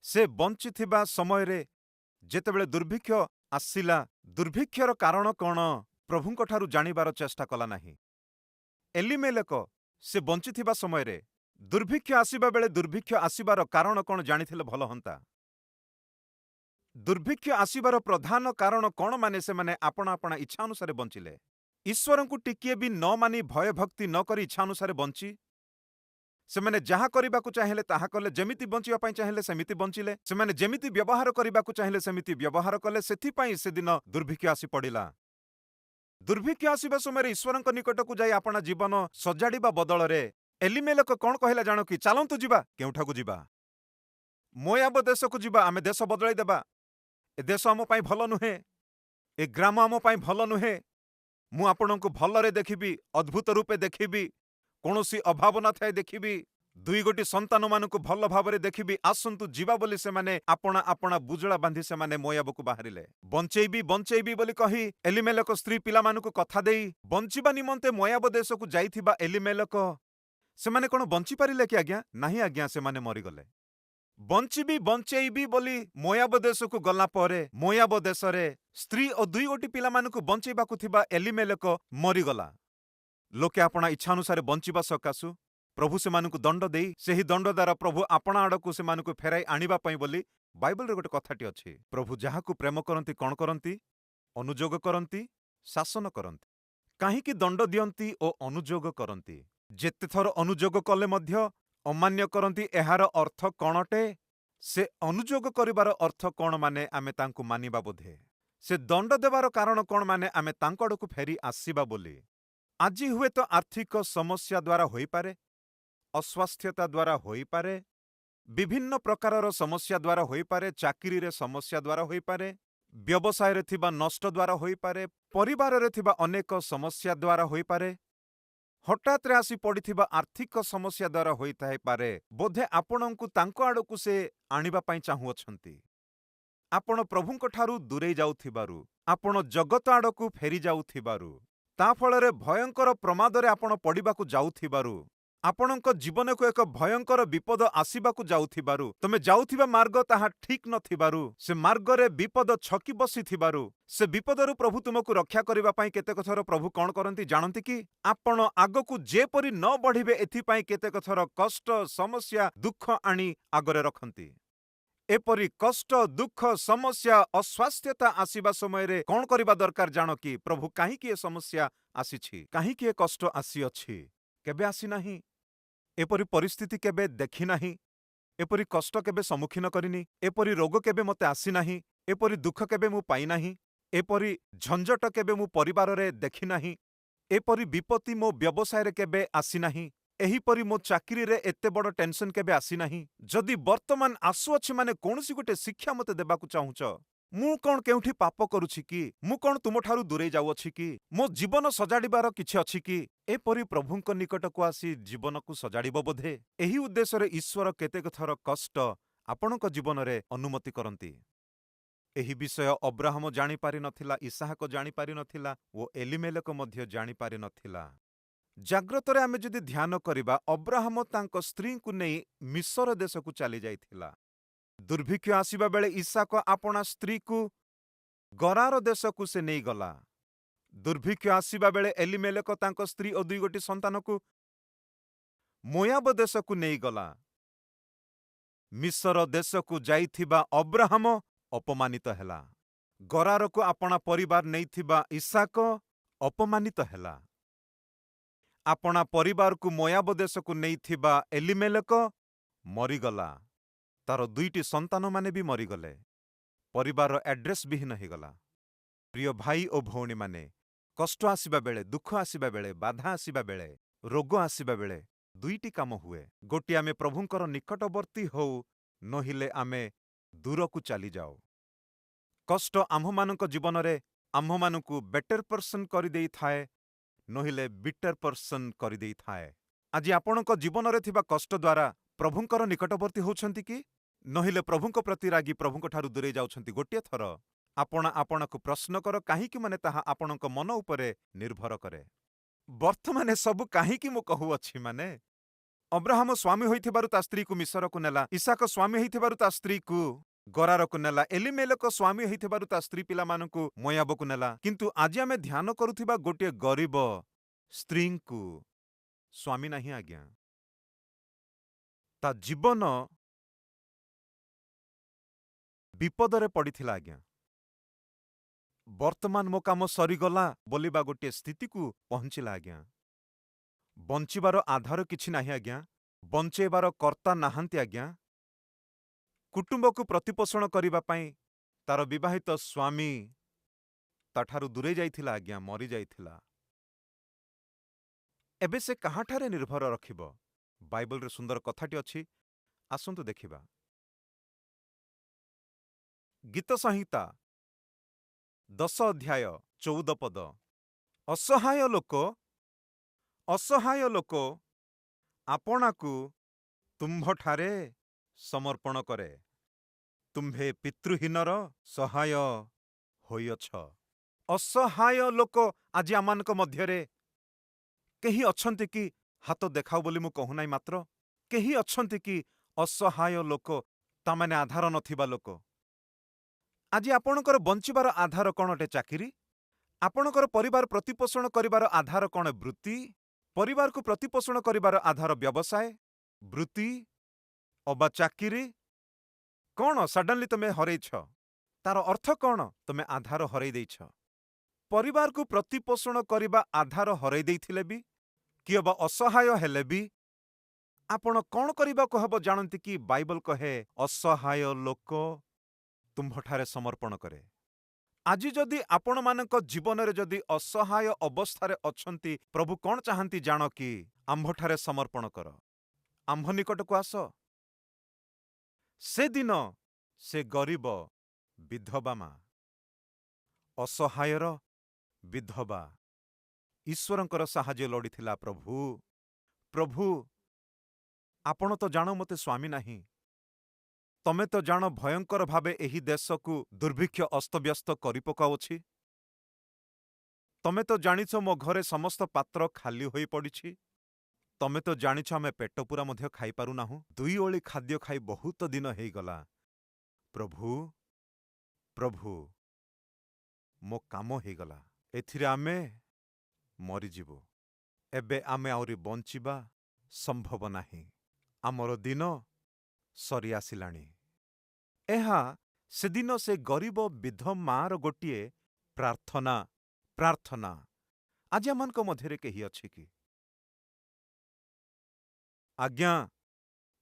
ସେ ବଞ୍ଚିଥିବା ସମୟରେ ଯେତେବେଳେ ଦୁର୍ଭିକ୍ଷ ଆସିଲା, ଦୁର୍ଭିକ୍ଷର କାରଣ କ'ଣ ପ୍ରଭୁଙ୍କ ଠାରୁ ଜାଣିବାର ଚେଷ୍ଟା କଲା ନାହିଁ। ଏଲିମେଲେକ ସେ ବଞ୍ଚିଥିବା ସମୟରେ ଦୁର୍ଭିକ୍ଷ ଆସିବା ବେଳେ ଦୁର୍ଭିକ୍ଷ ଆସିବାର କାରଣ କ'ଣ ଜାଣିଥିଲେ ଭଲ ହନ୍ତା। ଦୁର୍ଭିକ୍ଷ ଆସିବାର ପ୍ରଧାନ କାରଣ କ'ଣ ମାନେ ସେମାନେ ଆପଣା ଆପଣା ଇଚ୍ଛା ଅନୁସାରେ ବଞ୍ଚିଲେ। ଈଶ୍ୱରଙ୍କୁ ଟିକିଏ ବି ନ ମାନି ଭୟଭକ୍ତି ନ କରି ଇଚ୍ଛା ଅନୁସାରେ ବଞ୍ଚି ସେମାନେ ଯାହା କରିବାକୁ ଚାହିଁଲେ ତାହା କଲେ, ଯେମିତି ବଞ୍ଚିବା ପାଇଁ ଚାହିଁଲେ ସେମିତି ବଞ୍ଚିଲେ, ସେମାନେ ଯେମିତି ବ୍ୟବହାର କରିବାକୁ ଚାହିଁଲେ ସେମିତି ବ୍ୟବହାର କଲେ। ସେଥିପାଇଁ ସେଦିନ ଦୁର୍ଭିକ୍ଷ ଆସି ପଡ଼ିଲା। ଦୁର୍ଭିକ୍ଷ ଆସିବା ସମୟରେ ଈଶ୍ୱରଙ୍କ ନିକଟକୁ ଯାଇ ଆପଣା ଜୀବନ ସଜାଡ଼ିବା ବଦଳରେ ଏଲିମେଲେକ କ'ଣ କହିଲା ଜାଣ କି? ଚାଲନ୍ତୁ ଯିବା। କେଉଁଠାକୁ ଯିବା? ମୋୟାବ ଦେଶକୁ ଯିବା। ଆମେ ଦେଶ ବଦଳାଇ ଦେବା। ଏ ଦେଶ ଆମ ପାଇଁ ଭଲ ନୁହେଁ, ଏ ଗ୍ରାମ ଆମ ପାଇଁ ଭଲ ନୁହେଁ। ମୁଁ ଆପଣଙ୍କୁ ଭଲରେ ଦେଖିବି, ଅଦ୍ଭୁତ ରୂପେ ଦେଖିବି, କୌଣସି ଅଭାବ ନଥାଏ ଦେଖିବି, ଦୁଇ ଗୋଟି ସନ୍ତାନମାନଙ୍କୁ ଭଲ ଭାବରେ ଦେଖିବି। ଆସନ୍ତୁ ଯିବା ବୋଲି ସେମାନେ ଆପଣା ଆପଣା ବୁଜଳା ବାନ୍ଧି ସେମାନେ ମୋୟାବକୁ ବାହାରିଲେ। ବଞ୍ଚେଇବି ବୋଲି କହି ଏଲିମେଲେକ ସ୍ତ୍ରୀ ପିଲାମାନଙ୍କୁ କଥା ଦେଇ ବଞ୍ଚିବା ନିମନ୍ତେ ମୋୟାବ ଦେଶକୁ ଯାଇଥିବା ଏଲିମେଲେକ ସେମାନେ କ'ଣ ବଞ୍ଚିପାରିଲେ କି ଆଜ୍ଞା? ନାହିଁ ଆଜ୍ଞା, ସେମାନେ ମରିଗଲେ। ବଞ୍ଚିବି ବଞ୍ଚେଇବି ବୋଲି ମୋୟାବ ଦେଶକୁ ଗଲା ପରେ ମୋୟାବ ଦେଶରେ ସ୍ତ୍ରୀ ଓ 2 ପିଲାମାନଙ୍କୁ ବଞ୍ଚେଇବାକୁ ଥିବା ଏଲିମେଲେକ ମରିଗଲା। ଲୋକେ ଆପଣା ଇଚ୍ଛାନୁସାରେ ବଞ୍ଚିବା ସକାଶୁ ପ୍ରଭୁ ସେମାନଙ୍କୁ ଦଣ୍ଡ ଦେଇ ସେହି ଦଣ୍ଡ ଦ୍ୱାରା ପ୍ରଭୁ ଆପଣା ଆଡ଼କୁ ସେମାନଙ୍କୁ ଫେରାଇ ଆଣିବା ପାଇଁ ବୋଲି ବାଇବଲରେ ଗୋଟେ କଥାଟି ଅଛି। ପ୍ରଭୁ ଯାହାକୁ ପ୍ରେମ କରନ୍ତି କ'ଣ କରନ୍ତି? ଅନୁଯୋଗ କରନ୍ତି, ଶାସନ କରନ୍ତି। କାହିଁକି ଦଣ୍ଡ ଦିଅନ୍ତି ଓ ଅନୁଯୋଗ କରନ୍ତି? ଯେତେଥର ଅନୁଯୋଗ କଲେ ମଧ୍ୟ ଅମାନ୍ୟ କରନ୍ତି, ଏହାର ଅର୍ଥ କ'ଣ ଅଟେ? ସେ ଅନୁଯୋଗ କରିବାର ଅର୍ଥ କ'ଣ? ମାନେ ଆମେ ତାଙ୍କୁ ମାନିବା ବୋଧେ। ସେ ଦଣ୍ଡ ଦେବାର କାରଣ କ'ଣ? ମାନେ ଆମେ ତାଙ୍କ ଆଡ଼କୁ ଫେରି ଆସିବା ବୋଲି। ଆଜି ହୁଏତ ଆର୍ଥିକ ସମସ୍ୟା ଦ୍ୱାରା ହୋଇପାରେ, ଅସ୍ୱାସ୍ଥ୍ୟତା ଦ୍ୱାରା ହୋଇପାରେ, ବିଭିନ୍ନ ପ୍ରକାରର ସମସ୍ୟା ଦ୍ୱାରା ହୋଇପାରେ, ଚାକିରିରେ ସମସ୍ୟା ଦ୍ୱାରା ହୋଇପାରେ, ବ୍ୟବସାୟରେ ଥିବା ନଷ୍ଟ ଦ୍ୱାରା ହୋଇପାରେ, ପରିବାରରେ ଥିବା ଅନେକ ସମସ୍ୟା ଦ୍ୱାରା ହୋଇପାରେ, ହଠାତ୍ରେ ଆସି ପଡ଼ିଥିବା ଆର୍ଥିକ ସମସ୍ୟା ଦ୍ୱାରା ହୋଇଥାଇପାରେ। ବୋଧେ ଆପଣଙ୍କୁ ତାଙ୍କ ଆଡ଼କୁ ସେ ଆଣିବା ପାଇଁ ଚାହୁଁଅଛନ୍ତି। ଆପଣ ପ୍ରଭୁଙ୍କ ଠାରୁ ଦୂରେଇ ଯାଉଥିବାରୁ, ଆପଣ ଜଗତ ଆଡ଼କୁ ଫେରି ଯାଉଥିବାରୁ, ତା ଫଳରେ ଭୟଙ୍କର ପ୍ରମାଦରେ ଆପଣ ପଡ଼ିବାକୁ ଯାଉଥିବାରୁ, ଆପଣଙ୍କ ଜୀବନକୁ ଏକ ଭୟଙ୍କର ବିପଦ ଆସିବାକୁ ଯାଉଥିବାରୁ, ତମେ ଯାଉଥିବା ମାର୍ଗ ତାହା ଠିକ୍ ନଥିବାରୁ, ସେ ମାର୍ଗରେ ବିପଦ ଛକି ବସିଥିବାରୁ, ସେ ବିପଦରୁ ପ୍ରଭୁ ତୁମକୁ ରକ୍ଷା କରିବା ପାଇଁ କେତେକ ଥର ପ୍ରଭୁ କ'ଣ କରନ୍ତି ଜାଣନ୍ତି କି? ଆପଣ ଆଗକୁ ଯେପରି ନ ବଢ଼ିବେ ଏଥିପାଇଁ କେତେକ ଥର କଷ୍ଟ, ସମସ୍ୟା, ଦୁଃଖ ଆଣି ଆଗରେ ରଖନ୍ତି। ଏପରି କଷ୍ଟ, ଦୁଃଖ, ସମସ୍ୟା, ଅସ୍ୱାସ୍ଥ୍ୟତା ଆସିବା ସମୟରେ କ'ଣ କରିବା ଦରକାର ଜାଣ କି? ପ୍ରଭୁ କାହିଁକି ଏ ସମସ୍ୟା ଆସିଛି? କାହିଁକି ଏ କଷ୍ଟ ଆସିଅଛି? କେବେ ଆସିନାହିଁ? ଏପରି ପରିସ୍ଥିତି କେବେ ଦେଖିନାହିଁ? ଏପରି କଷ୍ଟ କେବେ ସମ୍ମୁଖୀନ କରିନି? ଏପରି ରୋଗ କେବେ ମୋତେ ଆସିନାହିଁ? ଏପରି ଦୁଃଖ କେବେ ମୁଁ ପାଇନାହିଁ? ଏପରି ଝଞ୍ଜଟ କେବେ ମୁଁ ପରିବାରରେ ଦେଖିନାହିଁ? ଏପରି ବିପତ୍ତି ମୋ ବ୍ୟବସାୟରେ କେବେ ଆସିନାହିଁ? ଏହିପରି ମୋ ଚାକିରିରେ ଏତେ ବଡ଼ ଟେନସନ୍ କେବେ ଆସିନାହିଁ? ଯଦି ବର୍ତ୍ତମାନ ଆସୁଅଛି ମାନେ କୌଣସି ଗୋଟେ ଶିକ୍ଷା ମୋତେ ଦେବାକୁ ଚାହୁଁଛ, ମୁଁ କ'ଣ କେଉଁଠି ପାପ କରୁଛି କି? ମୁଁ କ'ଣ ତୁମଠାରୁ ଦୂରେଇ ଯାଉଅଛି କି? ମୋ ଜୀବନ ସଜାଡ଼ିବାର କିଛି ଅଛି କି? ଏପରି ପ୍ରଭୁଙ୍କ ନିକଟକୁ ଆସି ଜୀବନକୁ ସଜାଡ଼ିବ ବୋଧେ? ଏହି ଉଦ୍ଦେଶ୍ୟରେ ଈଶ୍ୱର କେତେକ ଥର କଷ୍ଟ ଆପଣଙ୍କ ଜୀବନରେ ଅନୁମତି କରନ୍ତି। ଏହି ବିଷୟ ଅବ୍ରାହମ ଜାଣିପାରିନଥିଲା, ଇସାହାକ ଜାଣିପାରିନଥିଲା ଓ ଏଲିମେଲେକ ମଧ୍ୟ ଜାଣିପାରିନଥିଲା। ଜାଗ୍ରତରେ ଆମେ ଯଦି ଧ୍ୟାନ କରିବା, ଅବ୍ରାହମ ତାଙ୍କ ସ୍ତ୍ରୀଙ୍କୁ ନେଇ ମିଶର ଦେଶକୁ ଚାଲି ଯାଇଥିଲା। ଦୁର୍ଭିକ୍ଷ ଆସିବା ବେଳେ ଇସାକ ଆପଣା ସ୍ତ୍ରୀକୁ ଗରାର ଦେଶକୁ ସେ ନେଇଗଲା। ଦୁର୍ଭିକ୍ଷ ଆସିବା ବେଳେ ଏଲିମେଲେକ ତାଙ୍କ ସ୍ତ୍ରୀ ଓ 2 ସନ୍ତାନକୁ ମୋୟାବ ଦେଶକୁ ନେଇଗଲା। ମିଶର ଦେଶକୁ ଯାଇଥିବା ଅବ୍ରାହମ ଅପମାନିତ ହେଲା। ଗରାରକୁ ଆପଣା ପରିବାର ନେଇଥିବା ଇସାକ ଅପମାନିତ ହେଲା। ଆପଣା ପରିବାରକୁ ମୋୟାବ ଦେଶକୁ ନେଇଥିବା ଏଲିମେଲେକ ମରିଗଲା। ତାର 2ଟି ସନ୍ତାନମାନେ ବି ମରିଗଲେ। ପରିବାରର ଆଡ୍ରେସ୍ ବିହୀନ ହେଇଗଲା। ପ୍ରିୟ ଭାଇ ଓ ଭଉଣୀମାନେ, କଷ୍ଟ ଆସିବା ବେଳେ, ଦୁଃଖ ଆସିବା ବେଳେ, ବାଧା ଆସିବା ବେଳେ, ରୋଗ ଆସିବା ବେଳେ 2ଟି କାମ ହୁଏ। ଗୋଟିଏ, ଆମେ ପ୍ରଭୁଙ୍କର ନିକଟବର୍ତ୍ତୀ ହଉ, ନହେଲେ ଆମେ ଦୂରକୁ ଚାଲିଯାଉ। କଷ୍ଟ ଆମ୍ଭମାନଙ୍କ ଜୀବନରେ ଆମ୍ଭମାନଙ୍କୁ ବେଟର ପର୍ସନ କରିଦେଇଥାଏ, ନହେଲେ ବିଟର ପର୍ସନ କରିଦେଇଥାଏ। ଆଜି ଆପଣଙ୍କ ଜୀବନରେ ଥିବା କଷ୍ଟ ଦ୍ୱାରା ପ୍ରଭୁଙ୍କର ନିକଟବର୍ତ୍ତୀ ହେଉଛନ୍ତି କି? ନହେଲେ ପ୍ରଭୁଙ୍କ ପ୍ରତି ରାଗି ପ୍ରଭୁଙ୍କ ଠାରୁ ଦୂରେଇ ଯାଉଛନ୍ତି? ଗୋଟିଏ ଥର ଆପଣ ଆପଣଙ୍କୁ ପ୍ରଶ୍ନ କର, କାହିଁକି? ମାନେ ତାହା ଆପଣଙ୍କ ମନ ଉପରେ ନିର୍ଭର କରେ। ବର୍ତ୍ତମାନ ସବୁ କାହିଁକି ମୁଁ କହୁଅଛି? ମାନେ ଅବ୍ରାହମ ସ୍ୱାମୀ ହୋଇଥିବାରୁ ତା ସ୍ତ୍ରୀକୁ ମିଶରକୁ ନେଲା, ଇସାକ ସ୍ୱାମୀ ହୋଇଥିବାରୁ ତା ସ୍ତ୍ରୀକୁ ଗରାରକୁ ନେଲା, ଏଲିମେଲେକ ସ୍ୱାମୀ ହୋଇଥିବାରୁ ତା ସ୍ତ୍ରୀ ପିଲାମାନଙ୍କୁ ମୋୟାବକୁ ନେଲା। କିନ୍ତୁ ଆଜି ଆମେ ଧ୍ୟାନ କରୁଥିବା ଗୋଟିଏ ଗରିବ ସ୍ତ୍ରୀଙ୍କୁ ସ୍ୱାମୀ ନାହିଁ ଆଜ୍ଞା। ତା ଜୀବନ ବିପଦରେ ପଡ଼ିଥିଲା ଆଜ୍ଞା। ବର୍ତ୍ତମାନ ମୋ କାମ ସରିଗଲା ବୋଲିବା ଗୋଟିଏ ସ୍ଥିତିକୁ ପହଞ୍ଚିଲା ଆଜ୍ଞା। ବଞ୍ଚିବାର ଆଧାର କିଛି ନାହିଁ ଆଜ୍ଞା। ବଞ୍ଚେଇବାର କର୍ତ୍ତା ନାହାନ୍ତି ଆଜ୍ଞା। କୁଟୁମ୍ବକୁ ପ୍ରତିପୋଷଣ କରିବା ପାଇଁ ତାର ବିବାହିତ ସ୍ୱାମୀ ତାଠାରୁ ଦୂରେଇ ଯାଇଥିଲା ଆଜ୍ଞା, ମରିଯାଇଥିଲା। ଏବେ ସେ କାହାଠାରେ ନିର୍ଭର ରଖିବ? ବାଇବଲରେ ସୁନ୍ଦର କଥାଟି ଅଛି, ଆସନ୍ତୁ ଦେଖିବା। ଗୀତ ସଂହିତା 10 ଅଧ୍ୟାୟ 14 ପଦ। ଅସହାୟ ଲୋକ ଆପଣାକୁ ତୁମ୍ଭଠାରେ ସମର୍ପଣ କରେ। ତୁମ୍ଭେ ପିତୃହୀନର ସହାୟ ହୋଇଅଛ। ଅସହାୟ ଲୋକ ଆଜି ଆମମାନଙ୍କ ମଧ୍ୟରେ କେହି ଅଛନ୍ତି କି? ହାତ ଦେଖାଅ ବୋଲି ମୁଁ କହୁନାହିଁ, ମାତ୍ର କେହି ଅଛନ୍ତି କି ଅସହାୟ ଲୋକ, ତାମାନେ ଆଧାର ନଥିବା ଲୋକ? ଆଜି ଆପଣଙ୍କର ବଞ୍ଚିବାର ଆଧାର କ'ଣ ଅଟେ? ଚାକିରି? ଆପଣଙ୍କର ପରିବାର ପ୍ରତିପୋଷଣ କରିବାର ଆଧାର କ'ଣ ବୃତ୍ତି? ପରିବାରକୁ ପ୍ରତିପୋଷଣ କରିବାର ଆଧାର ବ୍ୟବସାୟ, ବୃତ୍ତି ଅବା ଚାକିରି? କ'ଣ ସଡନ୍ଲି ତମେ ହରେଇଛ? ତାର ଅର୍ଥ କ'ଣ? ତମେ ଆଧାର ହରେଇ ଦେଇଛ। ପରିବାରକୁ ପ୍ରତିପୋଷଣ କରିବା ଆଧାର ହରେଇ ଦେଇଥିଲେ ବି, କିଏ ବା ଅସହାୟ ହେଲେ ବି ଆପଣ କ'ଣ କରିବାକୁ ହେବ ଜାଣନ୍ତି କି? ବାଇବଲ କହେ ଅସହାୟ ଲୋକ ତୁମ୍ଭଠାରେ ସମର୍ପଣ କରେ। ଆଜି ଯଦି ଆପଣମାନଙ୍କ ଜୀବନରେ ଯଦି ଅସହାୟ ଅବସ୍ଥାରେ ଅଛନ୍ତି, ପ୍ରଭୁ କ'ଣ ଚାହାନ୍ତି ଜାଣ କି? ଆମ୍ଭଠାରେ ସମର୍ପଣ କର, ଆମ୍ଭ ନିକଟକୁ ଆସ। ସେଦିନ ସେ ଗରିବ ବିଧବା ମା, ଅସହାୟର ବିଧବା ଈଶ୍ୱରଙ୍କର ସାହାଯ୍ୟ ଲୋଡ଼ିଥିଲା। ପ୍ରଭୁ ପ୍ରଭୁ ଆପଣ ତ ଜାଣ ମୋତେ ସ୍ୱାମୀ ନାହିଁ। ତମେ ତ ଜାଣ ଭୟଙ୍କର ଭାବେ ଏହି ଦେଶକୁ ଦୁର୍ଭିକ୍ଷ ଅସ୍ତବ୍ୟସ୍ତ କରିପକାଉଅଛି। ତମେ ତ ଜାଣିଛ ମୋ ଘରେ ସମସ୍ତ ପାତ୍ର ଖାଲି ହୋଇ ପଡ଼ିଛି। ତମେ ତ ଜାଣିଛ ଆମେ ପେଟ ପୂରା ମଧ୍ୟ ଖାଇପାରୁନାହୁଁ। 2 ଓଳି ଖାଦ୍ୟ ଖାଇ ବହୁତ ଦିନ ହେଇଗଲା। ପ୍ରଭୁ ପ୍ରଭୁ ମୋ କାମ ହେଇଗଲା, ଏଥିରେ ଆମେ ମରିଯିବୁ। ଏବେ ଆମେ ଆହୁରି ବଞ୍ଚିବା ସମ୍ଭବ ନାହିଁ। ଆମର ଦିନ ସରି ଆସିଲାଣି। ଏହା ସେଦିନ ସେ ଗରିବ ବିଧମାର ଗୋଟିଏ ପ୍ରାର୍ଥନା। ପ୍ରାର୍ଥନା ଆଜି ଆମମାନଙ୍କ ମଧ୍ୟରେ କେହି ଅଛି କି? ଆଜ୍ଞା,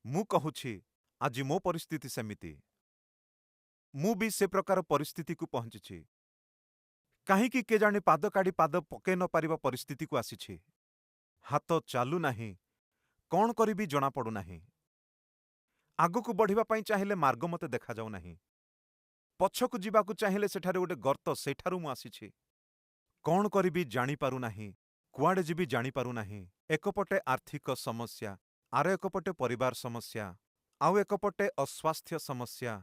ମୁଁ କହୁଛି ଆଜି ମୋ ପରିସ୍ଥିତି ସେମିତି। ମୁଁ ବି ସେ ପ୍ରକାର ପରିସ୍ଥିତିକୁ ପହଞ୍ଚିଛି। କାହିଁକି କେଜାଣି ପାଦ କାଢ଼ି ପାଦ ପକେଇ ନ ପାରିବା ପରିସ୍ଥିତିକୁ ଆସିଛି। ହାତ ଚାଲୁନାହିଁ, କ'ଣ କରିବି ଜଣାପଡ଼ୁନାହିଁ। ଆଗକୁ ବଢ଼ିବା ପାଇଁ ଚାହିଁଲେ ମାର୍ଗ ମୋତେ ଦେଖାଯାଉନାହିଁ। ପଛକୁ ଯିବାକୁ ଚାହିଁଲେ ସେଠାରେ ଗୋଟେ ଗର୍ତ୍ତ, ସେଠାରୁ ମୁଁ ଆସିଛି। କ'ଣ କରିବି ଜାଣିପାରୁନାହିଁ, କୁଆଡ଼େ ଯିବି ଜାଣିପାରୁନାହିଁ। ଏକପଟେ ଆର୍ଥିକ ସମସ୍ୟା, ଆର ଏକପଟେ ପରିବାର ସମସ୍ୟା, ଆଉ ଏକପଟେ ଅସ୍ୱାସ୍ଥ୍ୟ ସମସ୍ୟା,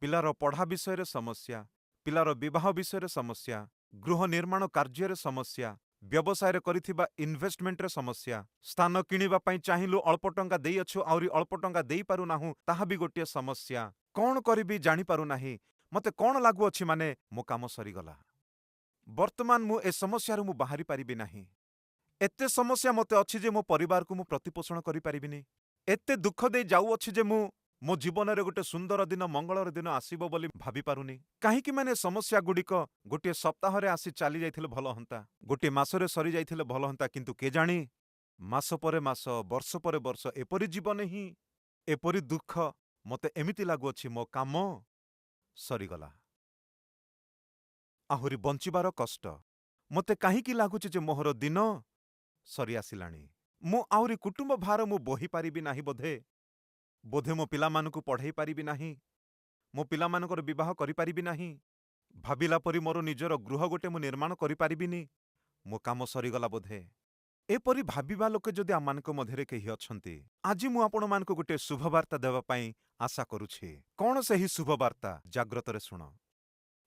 ପିଲାର ପଢ଼ା ବିଷୟରେ ସମସ୍ୟା, ପିଲାର ବିବାହ ବିଷୟରେ ସମସ୍ୟା, ଗୃହ ନିର୍ମାଣ କାର୍ଯ୍ୟରେ ସମସ୍ୟା, ବ୍ୟବସାୟରେ କରିଥିବା ଇନଭେଷ୍ଟମେଣ୍ଟରେ ସମସ୍ୟା, ସ୍ଥାନ କିଣିବା ପାଇଁ ଚାହିଁଲୁ ଅଳ୍ପ ଟଙ୍କା ଦେଇଅଛୁ, ଆହୁରି ଅଳ୍ପ ଟଙ୍କା ଦେଇପାରୁନାହୁଁ, ତାହା ବି ଗୋଟିଏ ସମସ୍ୟା। କ'ଣ କରିବି ଜାଣିପାରୁନାହିଁ। ମୋତେ କ'ଣ ଲାଗୁଅଛି ମାନେ ମୋ କାମ ସରିଗଲା। ବର୍ତ୍ତମାନ ମୁଁ ଏ ସମସ୍ୟାରୁ ମୁଁ ବାହାରି ପାରିବି ନାହିଁ। ଏତେ ସମସ୍ୟା ମୋତେ ଅଛି ଯେ ମୋ ପରିବାରକୁ ମୁଁ ପ୍ରତିପୋଷଣ କରିପାରିବିନି। ଏତେ ଦୁଃଖ ଦେଇ ଯାଉଅଛି ଯେ ମୁଁ ମୋ ଜୀବନରେ ଗୋଟେ ସୁନ୍ଦର ଦିନ, ମଙ୍ଗଳର ଦିନ ଆସିବ ବୋଲି ଭାବିପାରୁନି। କାହିଁକି ମାନେ ସମସ୍ୟାଗୁଡ଼ିକ ଗୋଟିଏ ସପ୍ତାହରେ ଆସି ଚାଲି ଯାଇଥିଲେ ଭଲ ହୁଅନ୍ତା, ଗୋଟିଏ ମାସରେ ସରିଯାଇଥିଲେ ଭଲ ହୁଅନ୍ତା, କିନ୍ତୁ କେଜାଣି ମାସ ପରେ ମାସ, ବର୍ଷ ପରେ ବର୍ଷ ଏପରି ଜୀବନ ହିଁ, ଏପରି ଦୁଃଖ। ମୋତେ ଏମିତି ଲାଗୁଅଛି ମୋ କାମ ସରିଗଲା, ଆହୁରି ବଞ୍ଚିବାର କଷ୍ଟ। ମୋତେ କାହିଁକି ଲାଗୁଛି ଯେ ମୋହର ଦିନ ସରି ଆସିଲାଣି। ମୁଁ ଆହୁରି କୁଟୁମ୍ବ ଭାର ମୁଁ ବୋହି ପାରିବି ନାହିଁ ବୋଧେ। ବୋଧେ ମୋ ପିଲାମାନଙ୍କୁ ପଢ଼େଇ ପାରିବି ନାହିଁ। ମୋ ପିଲାମାନଙ୍କର ବିବାହ କରିପାରିବି ନାହିଁ। ଭାବିଲା ପରି ମୋର ନିଜର ଗୃହ ଗୋଟେ ମୁଁ ନିର୍ମାଣ କରିପାରିବିନି। ମୋ କାମ ସରିଗଲା ବୋଧେ। ଏପରି ଭାବିବା ଲୋକେ ଯଦି ଆମମାନଙ୍କ ମଧ୍ୟରେ କେହି ଅଛନ୍ତି, ଆଜି ମୁଁ ଆପଣମାନଙ୍କୁ ଗୋଟେ ଶୁଭବାର୍ତ୍ତା ଦେବା ପାଇଁ ଆଶା କରୁଛି। କ'ଣ ସେହି ଶୁଭବାର୍ତ୍ତା? ଜାଗ୍ରତରେ ଶୁଣ।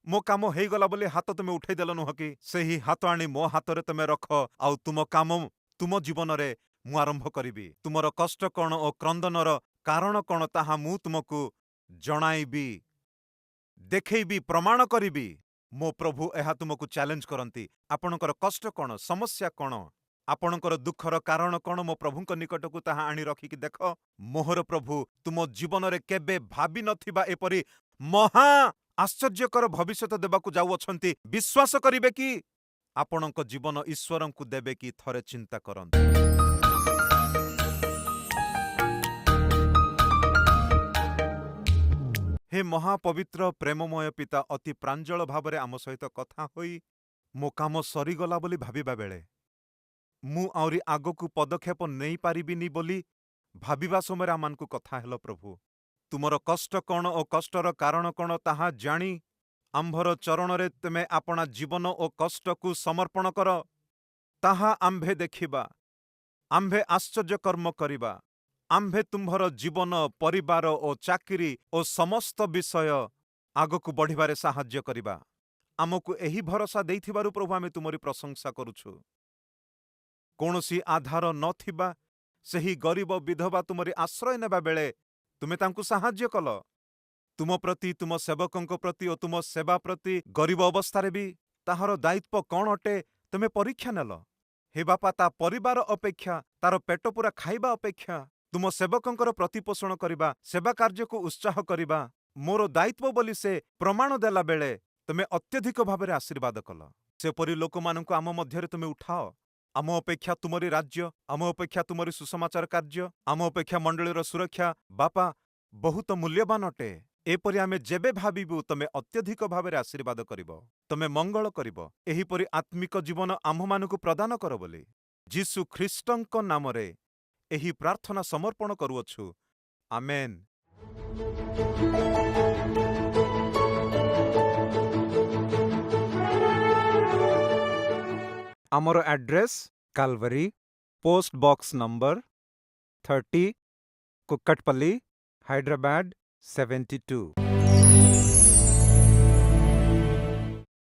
ମୋ କାମ ହେଇଗଲା ବୋଲି ହାତ ତୁମେ ଉଠେଇଦେଲ ନୁହଁ କି? ସେହି ହାତ ଆଣି ମୋ ହାତରେ ତୁମେ ରଖ, ଆଉ ତୁମ କାମ ତୁମ ଜୀବନରେ ମୁଁ ଆରମ୍ଭ କରିବି। ତୁମର କଷ୍ଟ କ'ଣ ଓ କ୍ରନ୍ଦନର କାରଣ କ'ଣ ତାହା ମୁଁ ତୁମକୁ ଜଣାଇବି, ଦେଖେଇବି, ପ୍ରମାଣ କରିବି। ମୋ ପ୍ରଭୁ ଏହା ତୁମକୁ ଚ୍ୟାଲେଞ୍ଜ କରନ୍ତି। ଆପଣଙ୍କର କଷ୍ଟ କ'ଣ? ସମସ୍ୟା କ'ଣ? ଆପଣଙ୍କର ଦୁଃଖର କାରଣ କ'ଣ? ମୋ ପ୍ରଭୁଙ୍କ ନିକଟକୁ ତାହା ଆଣି ରଖିକି ଦେଖ। ମୋହର ପ୍ରଭୁ ତୁମ ଜୀବନରେ କେବେ ଭାବି ନଥିବା ଏପରି ମହା ଆଶ୍ଚର୍ଯ୍ୟକର ଭବିଷ୍ୟତ ଦେବାକୁ ଯାଉଅଛନ୍ତି। ବିଶ୍ୱାସ କରିବେ କି? ଆପଣଙ୍କ ଜୀବନ ଈଶ୍ୱରଙ୍କୁ ଦେବେ କି? ଥରେ ଚିନ୍ତା କରନ୍ତୁ। ହେ ମହାପବିତ୍ର ପ୍ରେମମୟ ପିତା, ଅତି ପ୍ରାଞ୍ଜଳ ଭାବରେ ଆମ ସହିତ କଥା ହୋଇ ମୋ କାମ ସରିଗଲା ବୋଲି ଭାବିବା ବେଳେ, ମୁଁ ଆହୁରି ଆଗକୁ ପଦକ୍ଷେପ ନେଇପାରିବିନି ବୋଲି ଭାବିବା ସମୟରେ ଆମମାନଙ୍କୁ କଥା ହେଲ ପ୍ରଭୁ। ତୁମର କଷ୍ଟ କ'ଣ ଓ କଷ୍ଟର କାରଣ କ'ଣ ତାହା ଜାଣି ଆମ୍ଭର ଚରଣରେ ତୁମେ ଆପଣା ଜୀବନ ଓ କଷ୍ଟକୁ ସମର୍ପଣ କର। ତାହା ଆମ୍ଭେ ଦେଖିବା, ଆମ୍ଭେ ଆଶ୍ଚର୍ଯ୍ୟ କର୍ମ କରିବା, ଆମ୍ଭେ ତୁମ୍ଭର ଜୀବନ, ପରିବାର ଓ ଚାକିରି ଓ ସମସ୍ତ ବିଷୟ ଆଗକୁ ବଢ଼ିବାରେ ସାହାଯ୍ୟ କରିବା। ଆମକୁ ଏହି ଭରସା ଦେଇଥିବାରୁ ପ୍ରଭୁ ଆମେ ତୁମରି ପ୍ରଶଂସା କରୁଛୁ। କୌଣସି ଆଧାର ନଥିବା ସେହି ଗରିବ ବିଧବା ତୁମରି ଆଶ୍ରୟ ନେବା ବେଳେ ତୁମେ ତାଙ୍କୁ ସାହାଯ୍ୟ କଲ। ତୁମ ପ୍ରତି, ତୁମ ସେବକଙ୍କ ପ୍ରତି ଓ ତୁମ ସେବା ପ୍ରତି ଗରିବ ଅବସ୍ଥାରେ ବି ତାହାର ଦାୟିତ୍ୱ କ'ଣ ଅଟେ ତୁମେ ପରୀକ୍ଷା ନେଲ। ହେ ବାପା, ତା ପରିବାର ଅପେକ୍ଷା, ତାର ପେଟ ପୂରା ଖାଇବା ଅପେକ୍ଷା ତୁମ ସେବକଙ୍କର ପ୍ରତିପୋଷଣ କରିବା, ସେବା କାର୍ଯ୍ୟକୁ ଉତ୍ସାହ କରିବା ମୋର ଦାୟିତ୍ୱ ବୋଲି ସେ ପ୍ରମାଣ ଦେଲା ବେଳେ ତୁମେ ଅତ୍ୟଧିକ ଭାବରେ ଆଶୀର୍ବାଦ କଲ। ସେପରି ଲୋକମାନଙ୍କୁ ଆମ ମଧ୍ୟରେ ତୁମେ ଉଠାଅ। ଆମ ଅପେକ୍ଷା ତୁମରି ରାଜ୍ୟ, ଆମ ଅପେକ୍ଷା ତୁମରି ସୁସମାଚାର କାର୍ଯ୍ୟ, ଆମ ଅପେକ୍ଷା ମଣ୍ଡଳୀର ସୁରକ୍ଷା ବାପା ବହୁତ ମୂଲ୍ୟବାନ ଅଟେ। ଏପରି ଆମେ ଯେବେ ଭାବିବୁ ତମେ ଅତ୍ୟଧିକ ଭାବରେ ଆଶୀର୍ବାଦ କରିବ, ତମେ ମଙ୍ଗଳ କରିବ। ଏହିପରି ଆତ୍ମିକ ଜୀବନ ଆମ୍ଭମାନଙ୍କୁ ପ୍ରଦାନ କର ବୋଲି ଯୀଶୁ ଖ୍ରୀଷ୍ଟଙ୍କ ନାମରେ ଏହି ପ୍ରାର୍ଥନା ସମର୍ପଣ କରୁଅଛୁ। ଆମେନ୍। ଆମର address Calvary, post box number 30, Kukatpally, Hyderabad 72।